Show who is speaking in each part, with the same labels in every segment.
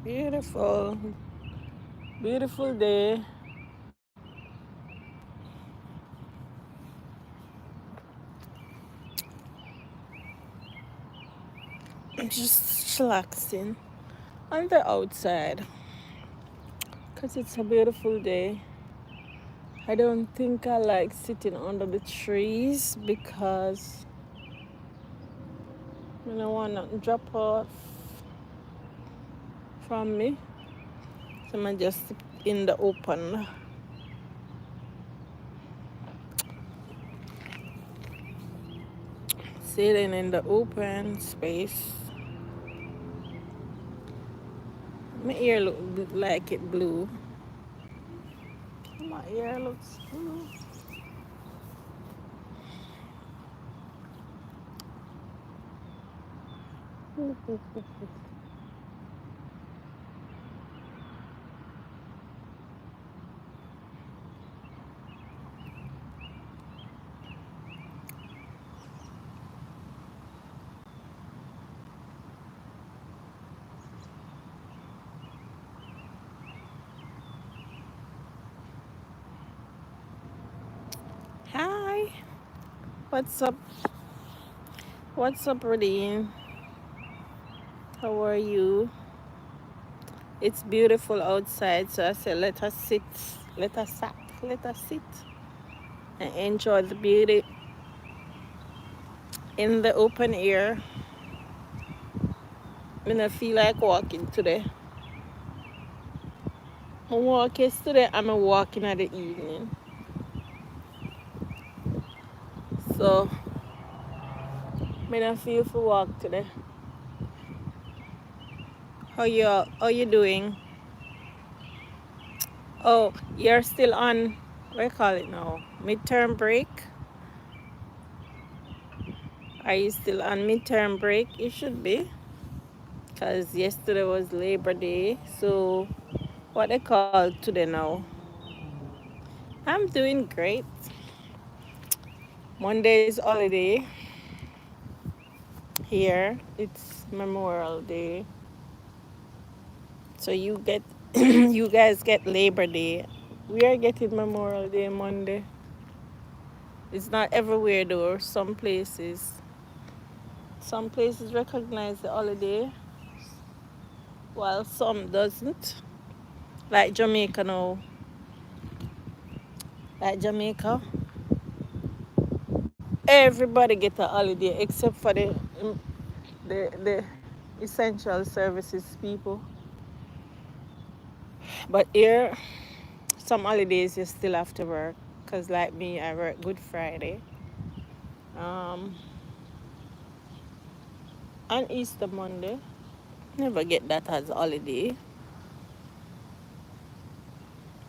Speaker 1: Beautiful, beautiful day. I'm just chillaxing on the outside because it's a beautiful day. I don't think I like sitting under the trees because I don't want nothing drop off from me. So I'm just in the open, sitting in the open space. My ear look like it blue. My ear looks blue. Hi, what's up? What's up, Radine? How are you? It's beautiful outside, so I said, let us sit, let us sit and enjoy the beauty in the open air. I don't feel like walking today. I walk yesterday, I'm walking at the evening. So, I don't feel for walk today. How you doing? Oh, you're still on, what do you call it now? Midterm break? Are you still on midterm break? You should be. Because yesterday was Labor Day. So, what they call today now? I'm doing great. Monday is holiday here. It's Memorial Day. So you get you guys get Labor Day. We are getting Memorial Day Monday. It's not everywhere though. Some places recognize the holiday while some doesn't. Like Jamaica now. Like Jamaica. Everybody get a holiday except for the essential services people. But here, some holidays you still have to work. Cause like me, I work Good Friday, um, and Easter Monday. Never get that as a holiday.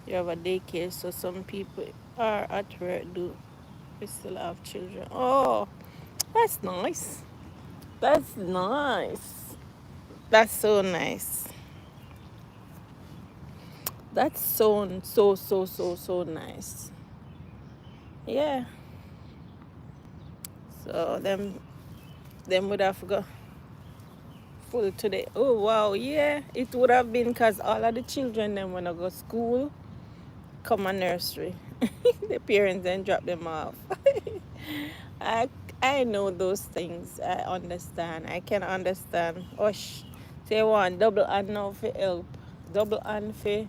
Speaker 1: You have a daycare, so some people are at work. Do we still have children? Oh, that's nice. That's nice. That's so nice. That's so nice. Yeah. So them would have got full today. Oh wow, yeah. It would have been because all of the children then wanna go school, come on nursery. The parents then drop them off. I I know those things. I understand. I can understand. Osh. Say one double and now for help. Double and for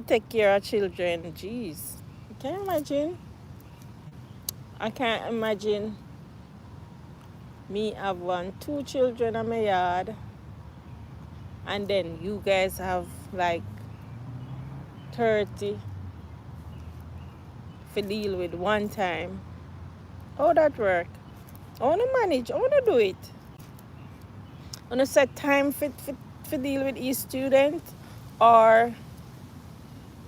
Speaker 1: take care of children. Jeez. Can you imagine? I can't imagine me have two children in my yard and then you guys have like 30 for deal with one time. How that work? I wanna manage, I wanna do it. I wanna set time for deal with each student or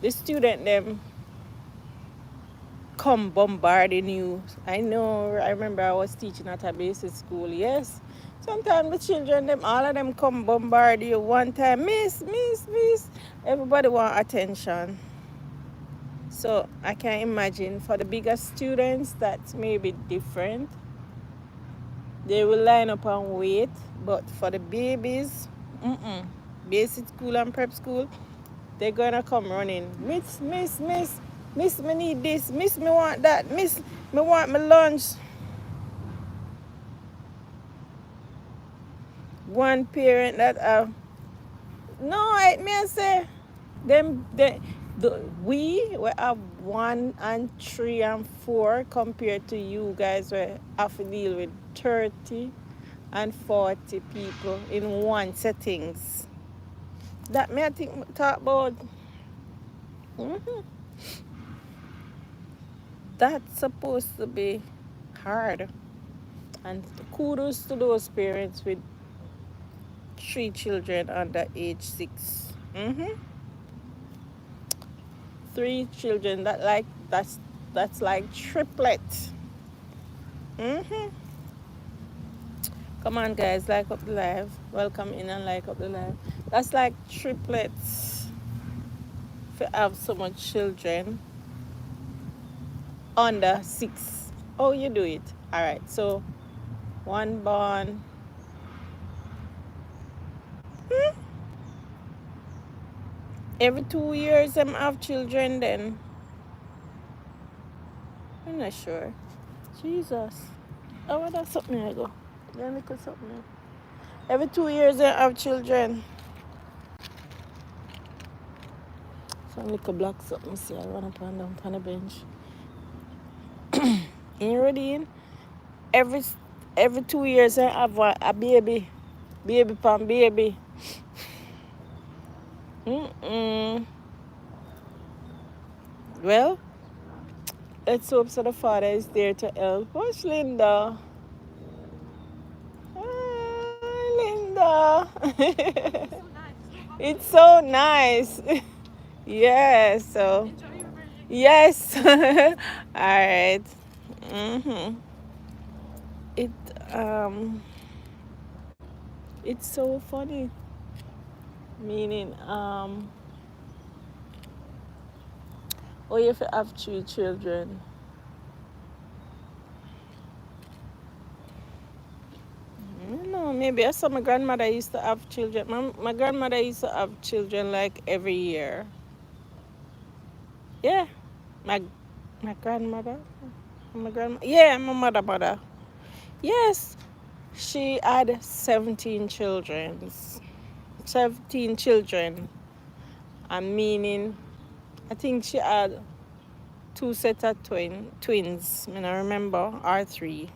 Speaker 1: the student them come bombarding you. I remember I was teaching at a basic school, yes. Sometimes the children them all of them come bombard you one time. Miss. Everybody want attention. So I can imagine for the bigger students that may be different. They will line up and wait. But for the babies, Basic school and prep school, they're gonna come running. Miss, me need this. Miss, me want that. Miss, me want my lunch. One parent that no, I me say them we have 1 and 3 and 4 compared to you guys where have to deal with 30 and 40 people in one settings. That me I think talk about. Mhm. That's supposed to be hard. And kudos to those parents with 3 children under age 6. 3 children that's like triplet. hmm Come on guys, like up the live. Welcome in and like up the live. That's like triplets. If you have so much children under 6. Oh, you do it. All right. So one born. Every 2 years them have children then. I'm not sure. Jesus. Oh, that's something I go. Let me put something. Every 2 years they have children. Some little black something see I run up and down on the bench. In Rodine, every 2 years I have a baby. Baby pan baby. Well, let's hope so the father is there to help. What's Linda? Hi, Linda. It's so nice. Yes, so yes. All right. It um it's so funny. Meaning oh, you have to have 3 children. No, maybe I saw my grandmother used to have children. My grandmother used to have children like every year. Yeah, my grandmother, yeah, my mother. Yes, she had 17 children. 17 children. I'm meaning, I think she had 2 sets of twins. I remember, or 3.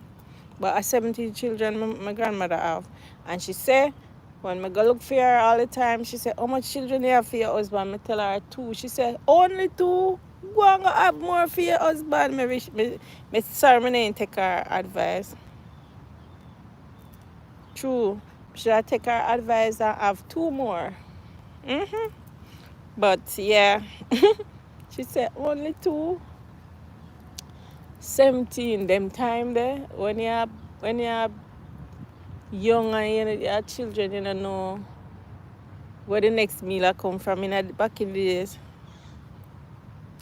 Speaker 1: But 17 children my grandmother have. And she say, when I go look for her all the time, she say, how much children you have for your husband? I tell her 2. She say, only 2? Go and go have more for your husband. Sorry, I didn't take her advice. True. Should I take her advice and have 2 more? But yeah, she said only 2. 17 them time there when you're young and you have children, you don't know where the next meal come from back in the days.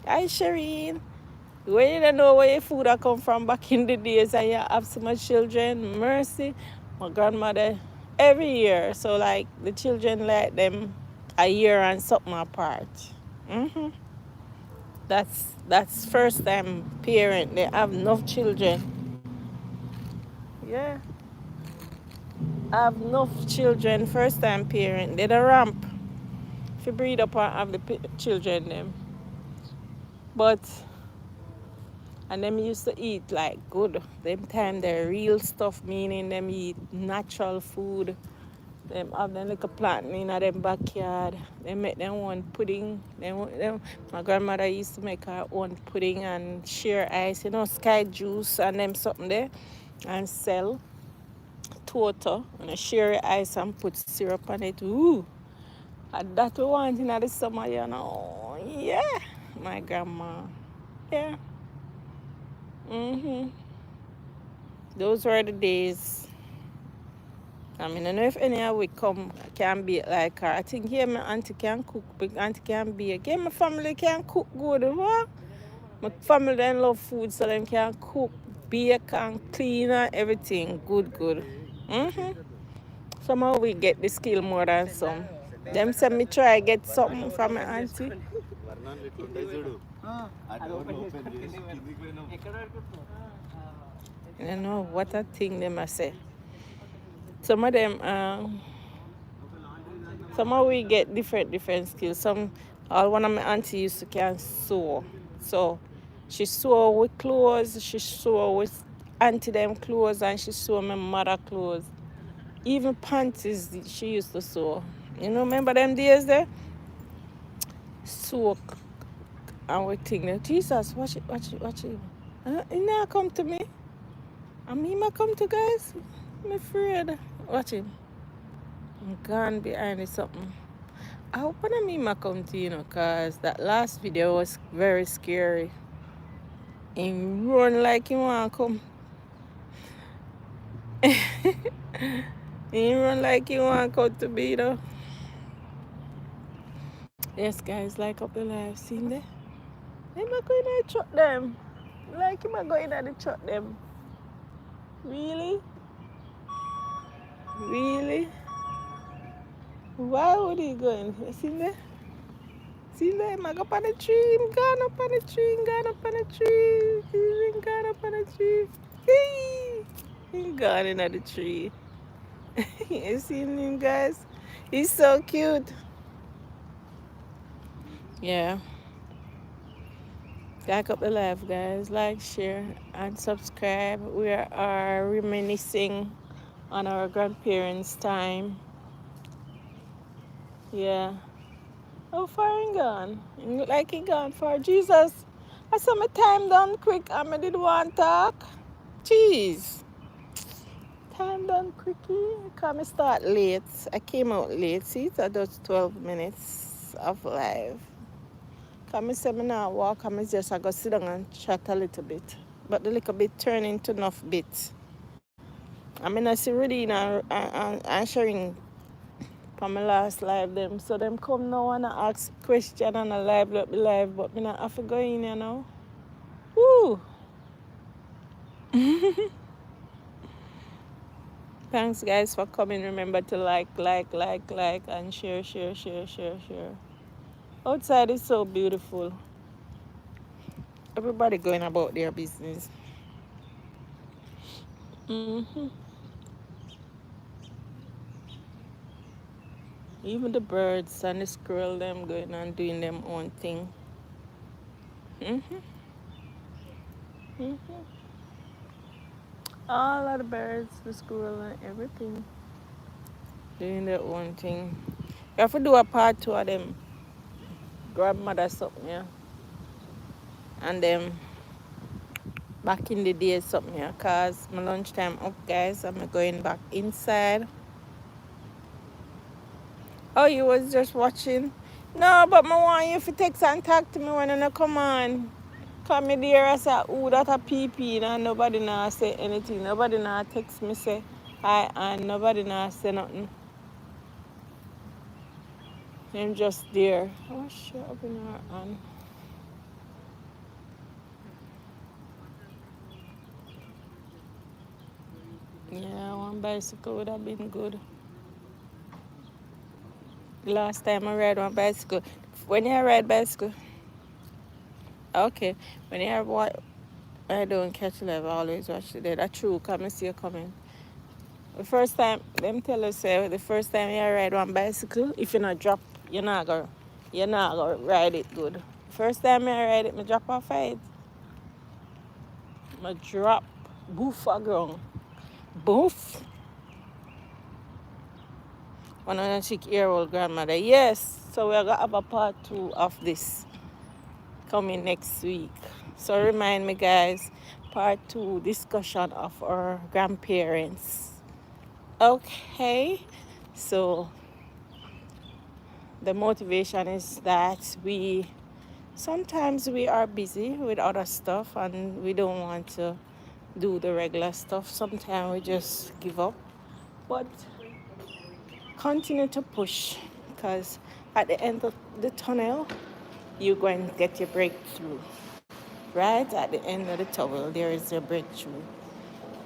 Speaker 1: Hi Shireen. When you don't know where your food come from back in the days and you have so much children, mercy. My grandmother every year. So like the children like them a year and something apart. That's first time parent. They have enough children. Yeah. Have enough children, first time parent. They the ramp. If you breed up and have the children them. But and them used to eat like good. Them time the real stuff, meaning them eat natural food. Them have them little plant in them backyard. They make them own pudding. My grandmother used to make her own pudding and share ice, sky juice and them something there and sell total and share ice and put syrup on it. Ooh. And that we want in the summer, Yeah. My grandma. Yeah. Those were the days. I don't know if any of we can be like her. I think here my auntie can cook, big auntie can bake. Yeah, my family can cook good. What? My family then love food, so them can cook, bake and clean and everything. Good. Somehow we get the skill more than some. Them say me try get something from my auntie. You know what a thing them I say. Some of them, somehow we get different skills. All one of my auntie used to can sew. So she sew with clothes, she sew with auntie them clothes, and she sew my mother clothes. Even panties she used to sew. You know, remember them days there? Sew and we think, Jesus, watch it. You not come to me. And me ma come to guys. I'm afraid. Watch him. I'm gone behind it something. I hope I me ma come to you, cause that last video was very scary. He run like he want to come. He run like he want to come to me, though. Yes, guys, like up the live. Seen there? Him a go in the truck them. Like him a go in the truck them. Really? Really? Why would he go in? See there? See there? Him a go up on the tree. Him gone up on the tree. Him gone up on the tree. Him gone up on the tree. Hey! He gone in the tree. You seen him, guys? He's so cute. Yeah. Back up the live, guys. Like, share, and subscribe. We are reminiscing on our grandparents' time. Yeah. How far he gone? He look like he gone far. Jesus. I saw my time done quick and I did want to talk. Jeez. Time done quickly. Because I start late. I came out late. See, it's just 12 minutes of live. Because I said I not walk. I just I go sit down and chat a little bit. But the little bit turn into enough bit. I mean, I see really answering for my last live them. So them come now and ask question and I live up the live, but me not have to go in, you know. Woo! Thanks guys for coming. Remember to like and share. Outside is so beautiful. Everybody going about their business. Even the birds and the squirrel them going and doing them own thing. All of the birds, the squirrel and everything doing their own thing. You have to do a part 2 of them grandmother something, yeah. And then back in the day something, yeah. Cause my lunchtime up, guys. I'm going back inside. Oh, you was just watching? No, but I want you to text and talk to me when you come on. Come me there, I say, ooh, that a pee and nobody now say anything. Nobody now text me say hi and nobody now say nothing. I'm just there. Oh shit, up in her hand. Yeah, one bicycle would have been good. Last time I ride one bicycle. When you ride bicycle, okay. When you have what, I don't catch live. I always watch the day. That's true. Come and see you coming. The first time, them tell us, say, the first time you ride one bicycle, if you not drop, you're not gonna ride it good. First time I ride it, I drop off it. I drop, boof a ground. Boof. One of the 6-year-old grandmother. Yes, so we're gonna have a part 2 of this coming next week. So remind me, guys, part 2 discussion of our grandparents. Okay, so the motivation is that sometimes we are busy with other stuff and we don't want to do the regular stuff. Sometimes we just give up, but continue to push, because at the end of the tunnel you're going to get your breakthrough. Right at the end of the tunnel there is your breakthrough.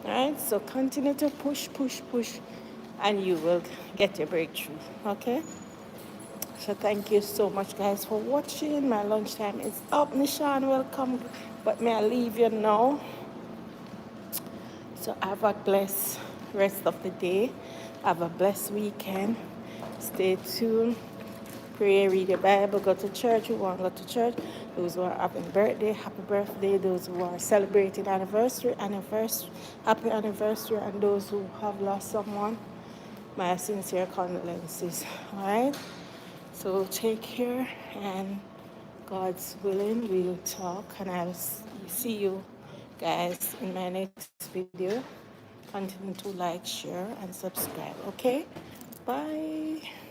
Speaker 1: Right, so continue to push. and you will get your breakthrough. Okay? So thank you so much, guys, for watching. My lunchtime is up. Nishan, welcome. But may I leave you now? So have a blessed rest of the day. Have a blessed weekend. Stay tuned. Pray, read your Bible, go to church. Who want to go to church? Those who are having birthday, happy birthday. Those who are celebrating anniversary, happy anniversary. And those who have lost someone, my sincere condolences. All right? So take care, and God's willing, we'll talk, and I'll see you guys in my next video. Continue to like, share, and subscribe. Okay? Bye.